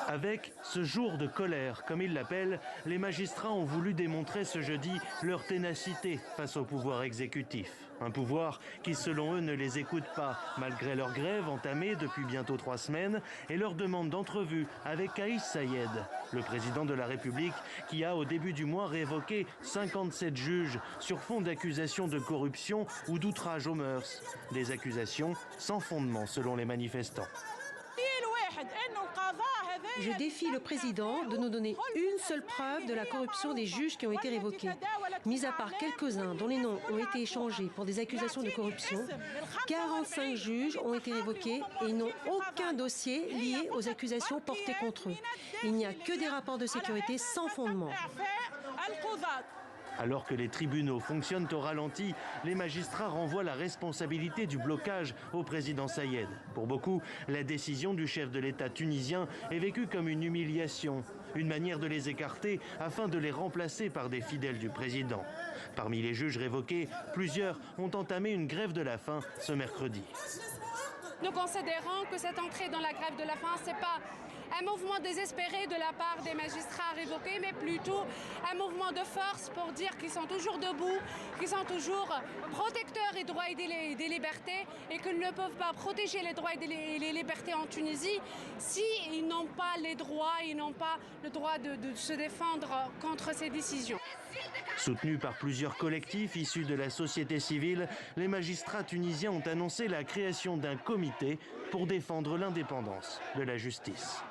Avec ce jour de colère, comme ils l'appellent, les magistrats ont voulu démontrer ce jeudi leur ténacité face au pouvoir exécutif. Un pouvoir qui, selon eux, ne les écoute pas, malgré leur grève entamée depuis bientôt 3 semaines et leur demande d'entrevue avec Kais Saied, le président de la République, qui a au début du mois révoqué 57 juges sur fond d'accusations de corruption ou d'outrage aux mœurs. Des accusations sans fondement selon les manifestants. Je défie le président de nous donner une seule preuve de la corruption des juges qui ont été révoqués. Mis à part quelques-uns dont les noms ont été échangés pour des accusations de corruption, 45 juges ont été révoqués et ils n'ont aucun dossier lié aux accusations portées contre eux. Il n'y a que des rapports de sécurité sans fondement. Alors que les tribunaux fonctionnent au ralenti, les magistrats renvoient la responsabilité du blocage au président Saied. Pour beaucoup, la décision du chef de l'État tunisien est vécue comme une humiliation, une manière de les écarter afin de les remplacer par des fidèles du président. Parmi les juges révoqués, plusieurs ont entamé une grève de la faim ce mercredi. Nous considérons que cette entrée dans la grève de la faim, ce n'est pas un mouvement désespéré de la part des magistrats révoqués, mais plutôt un mouvement de force pour dire qu'ils sont toujours debout, qu'ils sont toujours protecteurs des droits et des libertés et qu'ils ne peuvent pas protéger les droits et les libertés en Tunisie s'ils n'ont pas les droits, ils n'ont pas le droit de se défendre contre ces décisions. Soutenus par plusieurs collectifs issus de la société civile, les magistrats tunisiens ont annoncé la création d'un comité pour défendre l'indépendance de la justice.